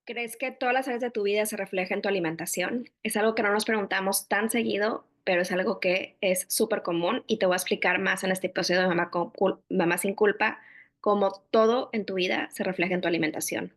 ¿Crees que todas las áreas de tu vida se reflejan en tu alimentación? Es algo que no nos preguntamos tan seguido, pero es algo que es súper común y te voy a explicar más en este episodio de Mamá sin culpa, cómo todo en tu vida se refleja en tu alimentación.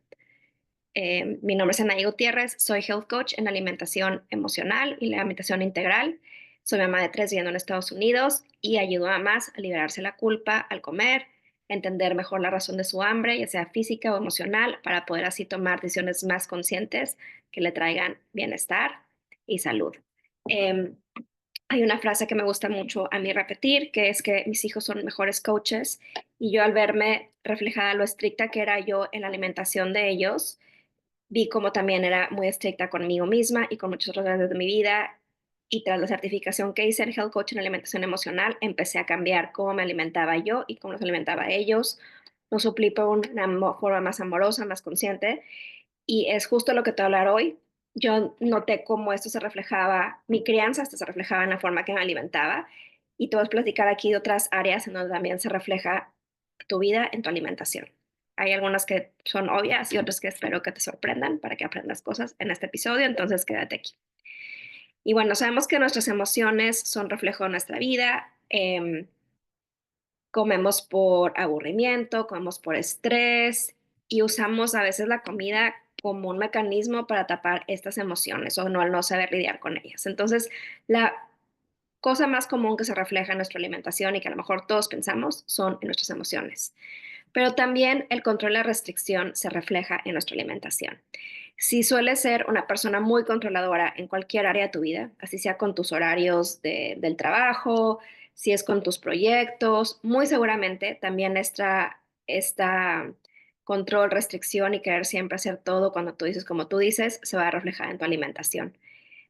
Mi nombre es Anaí Gutiérrez, soy health coach en alimentación emocional y la alimentación integral. Soy mamá de tres viviendo en Estados Unidos y ayudo a mamás a liberarse la culpa al comer, entender mejor la razón de su hambre, ya sea física o emocional, para poder así tomar decisiones más conscientes que le traigan bienestar y salud. Em, Hay una frase que me gusta mucho a mí repetir, que es que mis hijos son mejores coaches y yo al verme reflejada lo estricta que era yo en la alimentación de ellos, vi como también era muy estricta conmigo misma y con muchas otras áreas de mi vida. Y tras la certificación que hice en Health Coach en alimentación emocional, empecé a cambiar cómo me alimentaba yo y cómo los alimentaba a ellos. Lo suplí por una forma más amorosa, más consciente. Y es justo lo que te voy a hablar hoy. Yo noté cómo esto se reflejaba, mi crianza hasta se reflejaba en la forma que me alimentaba. Y te voy a platicar aquí de otras áreas en donde también se refleja tu vida en tu alimentación. Hay algunas que son obvias y otras que espero que te sorprendan para que aprendas cosas en este episodio, entonces quédate aquí. Y bueno, sabemos que nuestras emociones son reflejo de nuestra vida. Comemos por aburrimiento, comemos por estrés y usamos a veces la comida como un mecanismo para tapar estas emociones o no al no saber lidiar con ellas. Entonces, la cosa más común que se refleja en nuestra alimentación y que a lo mejor todos pensamos son en nuestras emociones. Pero también el control y la restricción se refleja en nuestra alimentación. Si sueles ser una persona muy controladora en cualquier área de tu vida, así sea con tus horarios del trabajo, si es con tus proyectos, muy seguramente también esta control, restricción y querer siempre hacer todo cuando tú dices como tú dices, se va a reflejar en tu alimentación.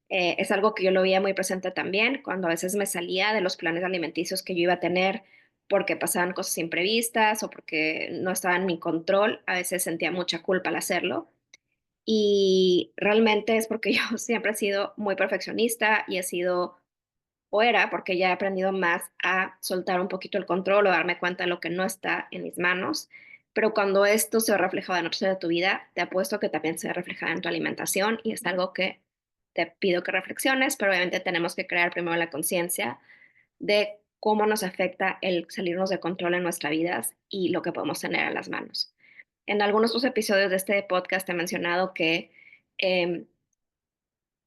Es algo que yo lo veía muy presente también cuando a veces me salía de los planes alimenticios que yo iba a tener porque pasaban cosas imprevistas o porque no estaba en mi control. A veces sentía mucha culpa al hacerlo. Y realmente es porque yo siempre he sido muy perfeccionista y he sido, o era, porque ya he aprendido más a soltar un poquito el control o darme cuenta de lo que no está en mis manos. Pero cuando esto se ve reflejado en otras áreas de tu vida, te apuesto que también se ve reflejado en tu alimentación y es algo que te pido que reflexiones, pero obviamente tenemos que crear primero la conciencia de cómo nos afecta el salirnos de control en nuestras vidas y lo que podemos tener en las manos. En algunos otros episodios de este podcast he mencionado que em,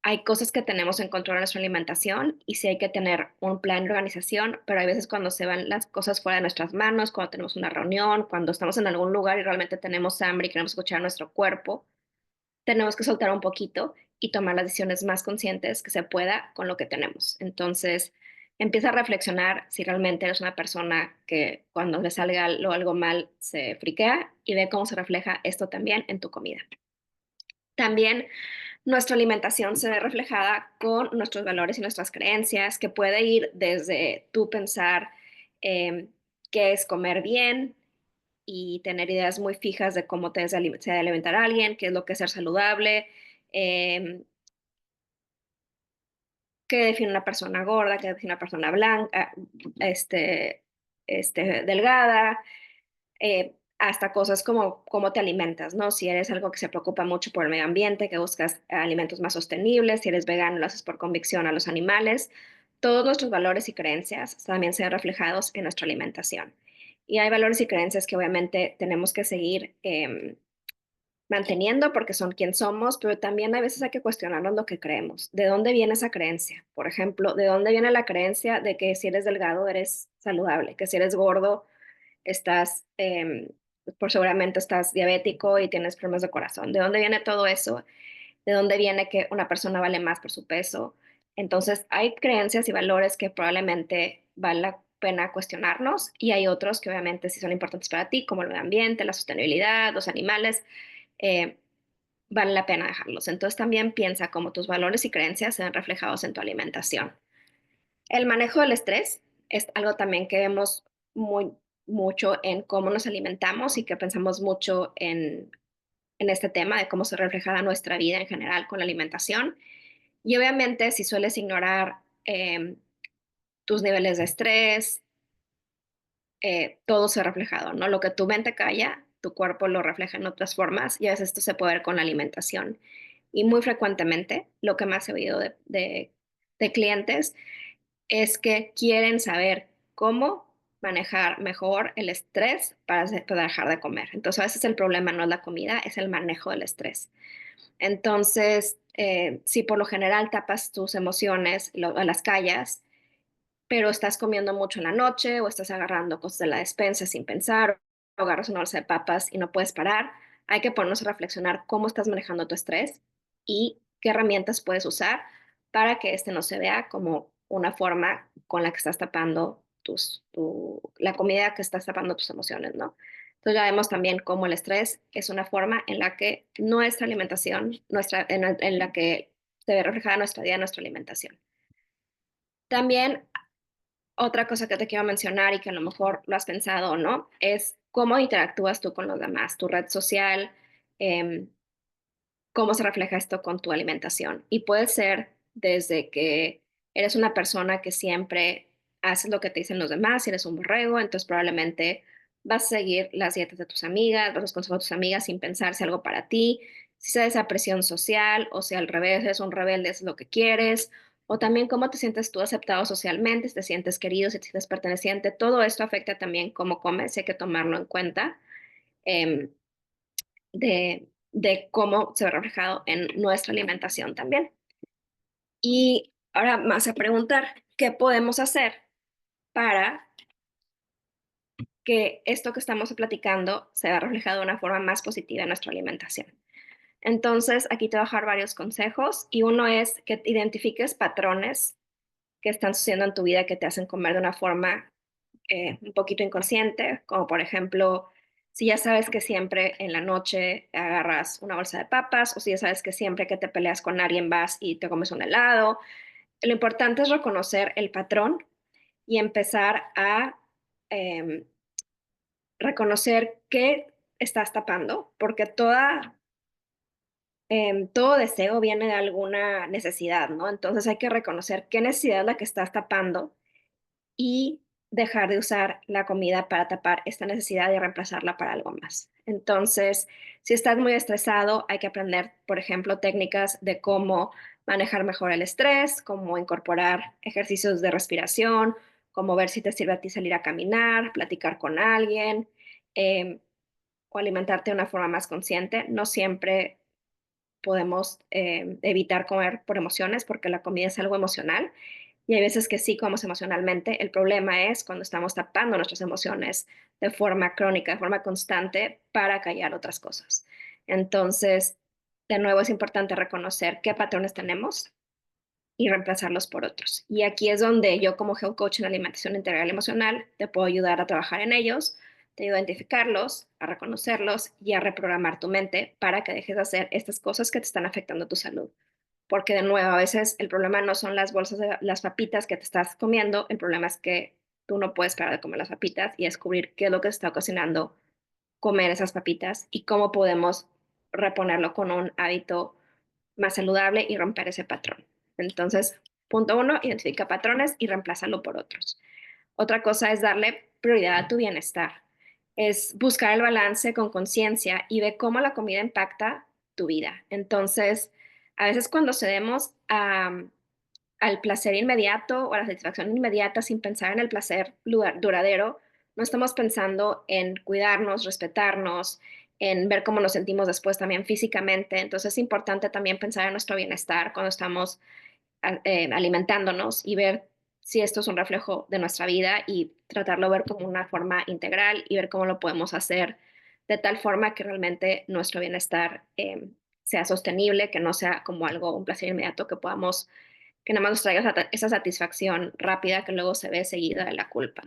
hay cosas que tenemos en control de nuestra alimentación y sí hay que tener un plan de organización, pero hay veces cuando se van las cosas fuera de nuestras manos, cuando tenemos una reunión, cuando estamos en algún lugar y realmente tenemos hambre y queremos escuchar a nuestro cuerpo, tenemos que soltar un poquito y tomar las decisiones más conscientes que se pueda con lo que tenemos. Entonces, empieza a reflexionar si realmente eres una persona que cuando le salga algo mal se friquea y ve cómo se refleja esto también en tu comida. También nuestra alimentación se ve reflejada con nuestros valores y nuestras creencias, que puede ir desde tú pensar eh, qué es comer bien y tener ideas muy fijas de cómo se debe alimentar a alguien, qué es lo que es ser saludable, eh, qué define una persona gorda, qué define una persona blanca, delgada, hasta cosas como cómo te alimentas, ¿no? Si eres algo que se preocupa mucho por el medio ambiente, que buscas alimentos más sostenibles, si eres vegano, lo haces por convicción a los animales, todos nuestros valores y creencias también se ven reflejados en nuestra alimentación. Y hay valores y creencias que obviamente tenemos que seguir manteniendo porque son quien somos, pero también a veces hay que cuestionarnos lo que creemos. ¿De dónde viene esa creencia? Por ejemplo, ¿de dónde viene la creencia de que si eres delgado eres saludable, que si eres gordo estás, por seguramente estás diabético y tienes problemas de corazón? ¿De dónde viene todo eso? ¿De dónde viene que una persona vale más por su peso? Entonces, hay creencias y valores que probablemente vale la pena cuestionarnos y hay otros que obviamente sí son importantes para ti, como el medio ambiente, la sostenibilidad, los animales, eh, vale la pena dejarlos. Entonces, también piensa cómo tus valores y creencias se ven reflejados en tu alimentación. El manejo del estrés es algo también que vemos muy mucho en cómo nos alimentamos y que pensamos mucho en este tema de cómo se refleja nuestra vida en general con la alimentación. Y obviamente si sueles ignorar tus niveles de estrés, todo se ha reflejado, ¿no? Lo que tu mente calla, tu cuerpo lo refleja en otras formas y a veces esto se puede ver con la alimentación. Y muy frecuentemente, lo que más he oído de clientes es que quieren saber cómo manejar mejor el estrés para dejar de comer. Entonces, a veces el problema no es la comida, es el manejo del estrés. Entonces, si por lo general tapas tus emociones, las callas, pero estás comiendo mucho en la noche o estás agarrando cosas de la despensa sin pensar o agarras una bolsa de papas y no puedes parar, hay que ponernos a reflexionar cómo estás manejando tu estrés y qué herramientas puedes usar para que este no se vea como una forma con la que estás tapando la comida que estás tapando tus emociones, ¿no? Entonces ya vemos también cómo el estrés es una forma en la que nuestra alimentación, en la que se ve reflejada nuestra vida, nuestra alimentación. También otra cosa que te quiero mencionar y que a lo mejor lo has pensado o no, es cómo interactúas tú con los demás, tu red social, em, cómo se refleja esto con tu alimentación. Y puede ser desde que eres una persona que siempre haces lo que te dicen los demás, si eres un borrego, entonces probablemente vas a seguir las dietas de tus amigas, vas a los consejos de tus amigas sin pensar si algo para ti, si sea esa presión social o si al revés eres un rebelde, es lo que quieres, o también cómo te sientes tú aceptado socialmente, si te sientes querido, si te sientes perteneciente, todo esto afecta también cómo comes y hay que tomarlo en cuenta. em, de cómo se ve reflejado en nuestra alimentación también. Y ahora más a preguntar, ¿qué podemos hacer para que esto que estamos platicando se vea reflejado de una forma más positiva en nuestra alimentación? Entonces, aquí te voy a dejar varios consejos y uno es que identifiques patrones que están sucediendo en tu vida que te hacen comer de una forma un poquito inconsciente, como por ejemplo, si ya sabes que siempre en la noche agarras una bolsa de papas o si ya sabes que siempre que te peleas con alguien vas y te comes un helado. Lo importante es reconocer el patrón y empezar a em, reconocer qué estás tapando, porque todo deseo viene de alguna necesidad, ¿no? Entonces hay que reconocer qué necesidad es la que estás tapando y dejar de usar la comida para tapar esta necesidad y reemplazarla para algo más. Entonces, si estás muy estresado, hay que aprender, por ejemplo, técnicas de cómo manejar mejor el estrés, cómo incorporar ejercicios de respiración, cómo ver si te sirve a ti salir a caminar, platicar con alguien eh, o alimentarte de una forma más consciente. No siempre podemos evitar comer por emociones porque la comida es algo emocional y hay veces que sí comemos emocionalmente. El problema es cuando estamos tapando nuestras emociones de forma crónica, de forma constante para callar otras cosas. Entonces, de nuevo es importante reconocer qué patrones tenemos y reemplazarlos por otros. Y aquí es donde yo como Health Coach en alimentación integral emocional te puedo ayudar a trabajar en ellos, te ayudo a identificarlos, a reconocerlos y a reprogramar tu mente para que dejes de hacer estas cosas que te están afectando tu salud. Porque de nuevo, a veces el problema no son las bolsas de las papitas que te estás comiendo, el problema es que tú no puedes parar de comer las papitas y descubrir qué es lo que te está ocasionando comer esas papitas y cómo podemos reponerlo con un hábito más saludable y romper ese patrón. Entonces, punto uno, identifica patrones y reemplázalo por otros. Otra cosa es darle prioridad a tu bienestar. Es buscar el balance con conciencia y ver cómo la comida impacta tu vida. Entonces, a veces cuando cedemos al placer inmediato o a la satisfacción inmediata sin pensar en el placer duradero, no estamos pensando en cuidarnos, respetarnos, en ver cómo nos sentimos después también físicamente. Entonces es importante también pensar en nuestro bienestar cuando estamos alimentándonos y ver si esto es un reflejo de nuestra vida y tratarlo de ver como una forma integral y ver cómo lo podemos hacer de tal forma que realmente nuestro bienestar sea sostenible, que no sea como algo, un placer inmediato que nada más nos traiga esa satisfacción rápida que luego se ve seguida de la culpa.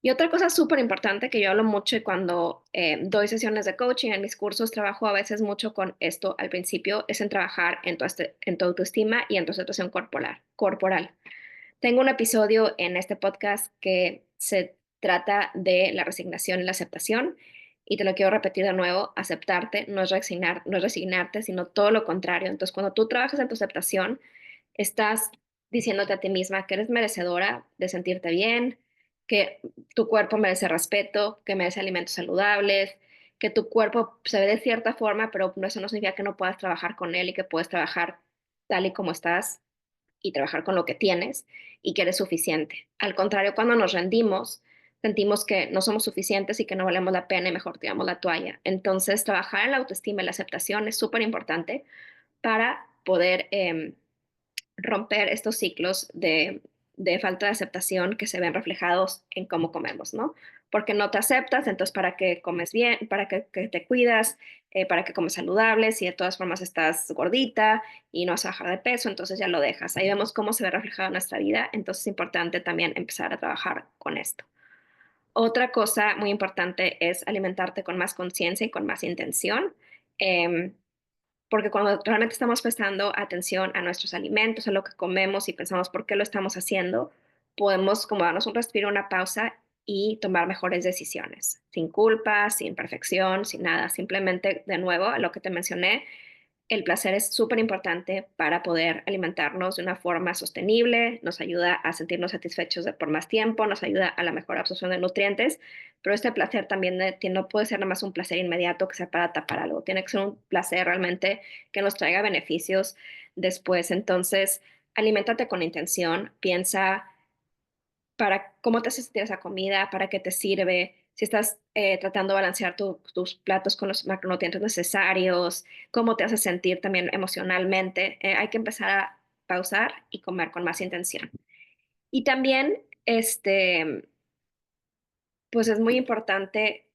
Y otra cosa súper importante que yo hablo mucho y cuando doy sesiones de coaching en mis cursos, trabajo a veces mucho con esto al principio, es en trabajar en tu autoestima y en tu aceptación corporal. Tengo un episodio en este podcast que se trata de la resignación y la aceptación. Y te lo quiero repetir de nuevo, aceptarte no es resignarte, sino todo lo contrario. Entonces, cuando tú trabajas en tu aceptación, estás diciéndote a ti misma que eres merecedora de sentirte bien, que tu cuerpo merece respeto, que merece alimentos saludables, que tu cuerpo se ve de cierta forma, pero eso no significa que no puedas trabajar con él y que puedes trabajar tal y como estás y trabajar con lo que tienes y que eres suficiente. Al contrario, cuando nos rendimos, sentimos que no somos suficientes y que no valemos la pena y mejor tiramos la toalla. Entonces, trabajar en la autoestima y la aceptación es súper importante para poder romper estos ciclos de falta de aceptación que se ven reflejados en cómo comemos, ¿no? Porque no te aceptas, entonces ¿para qué comes bien? ¿Para qué que te cuidas? ¿Para qué comes saludable? Si de todas formas estás gordita y no vas a bajar de peso, entonces ya lo dejas. Ahí vemos cómo se ve reflejado en nuestra vida, entonces es importante también empezar a trabajar con esto. Otra cosa muy importante es alimentarte con más conciencia y con más intención. Eh, Porque cuando realmente estamos prestando atención a nuestros alimentos, a lo que comemos y pensamos por qué lo estamos haciendo, podemos como darnos un respiro, una pausa y tomar mejores decisiones, sin culpa, sin perfección, sin nada. Simplemente, de nuevo, a lo que te mencioné, el placer es súper importante para poder alimentarnos de una forma sostenible, nos ayuda a sentirnos satisfechos por más tiempo, nos ayuda a la mejor absorción de nutrientes, pero este placer también no puede ser nada más un placer inmediato que sea para tapar algo, tiene que ser un placer realmente que nos traiga beneficios después. Entonces, aliméntate con intención, piensa para cómo te hace sentir esa comida, para qué te sirve, si estás tratando de balancear tus platos con los macronutrientes necesarios, cómo te hace sentir también emocionalmente. Hay que empezar a pausar y comer con más intención. Y también, pues es muy importante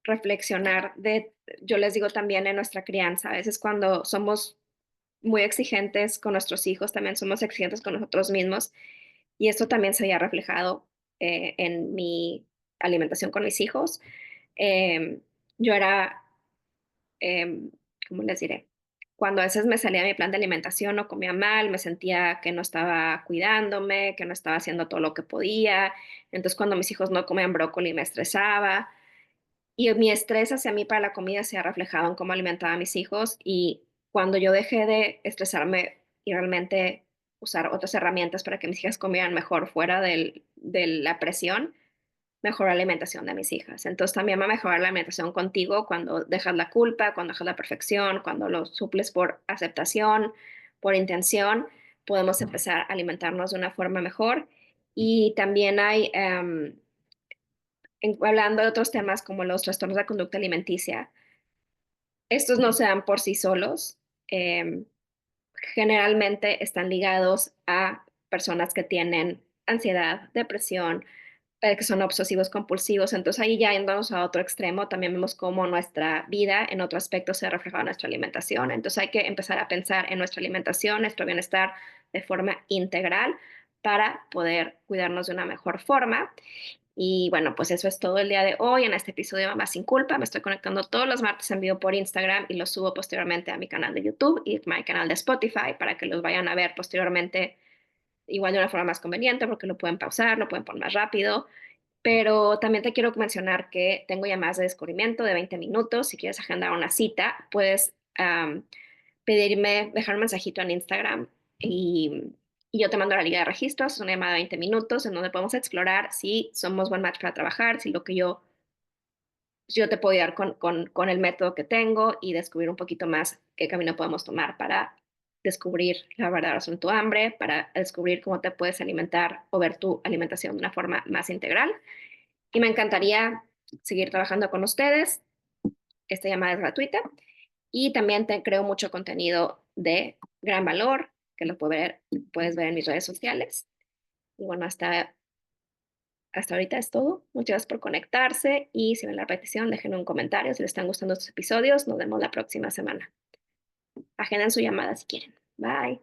reflexionar yo les digo también en nuestra crianza, a veces cuando somos muy exigentes con nuestros hijos, también somos exigentes con nosotros mismos. Y esto también se había reflejado en mi alimentación con mis hijos. Em, yo era, ¿cómo les diré? Cuando a veces me salía mi plan de alimentación, no comía mal, me sentía que no estaba cuidándome, que no estaba haciendo todo lo que podía. Entonces, cuando mis hijos no comían brócoli, me estresaba. Y mi estrés hacia mí para la comida se ha reflejado en cómo alimentaba a mis hijos. Y cuando yo dejé de estresarme y realmente usar otras herramientas para que mis hijas comieran mejor fuera de la presión, mejoró la alimentación de mis hijas. Entonces también va a mejorar la alimentación contigo cuando dejas la culpa, cuando dejas la perfección, cuando lo suples por aceptación, por intención, podemos empezar a alimentarnos de una forma mejor. Y también hay, hablando de otros temas como los trastornos de conducta alimenticia, estos no se dan por sí solos. eh, Generalmente están ligados a personas que tienen ansiedad, depresión, que son obsesivos compulsivos. Entonces ahí ya yéndonos a otro extremo, también vemos cómo nuestra vida en otro aspecto se refleja en nuestra alimentación. Entonces hay que empezar a pensar en nuestra alimentación, nuestro bienestar de forma integral para poder cuidarnos de una mejor forma. Y bueno, pues eso es todo el día de hoy en este episodio de Mamá sin Culpa. Me estoy conectando todos los martes en vivo por Instagram y los subo posteriormente a mi canal de YouTube y mi canal de Spotify para que los vayan a ver posteriormente igual de una forma más conveniente porque lo pueden pausar, lo pueden poner más rápido. Pero también te quiero mencionar que tengo llamadas de descubrimiento de 20 minutos. Si quieres agendar una cita, puedes pedirme, dejar un mensajito en Instagram y yo te mando la liga de registros. Es una llamada de 20 minutos en donde podemos explorar si somos buen match para trabajar, si lo que yo te puedo ayudar con el método que tengo y descubrir un poquito más qué camino podemos tomar para descubrir la verdadera razón de tu hambre, para descubrir cómo te puedes alimentar o ver tu alimentación de una forma más integral. Y me encantaría seguir trabajando con ustedes. Esta llamada es gratuita y también te creo mucho contenido de gran valor que puedes ver en mis redes sociales. Y bueno, hasta ahorita es todo. Muchas gracias por conectarse y si ven la repetición, dejen un comentario si les están gustando estos episodios. Nos vemos la próxima semana. Agenden su llamada si quieren. Bye.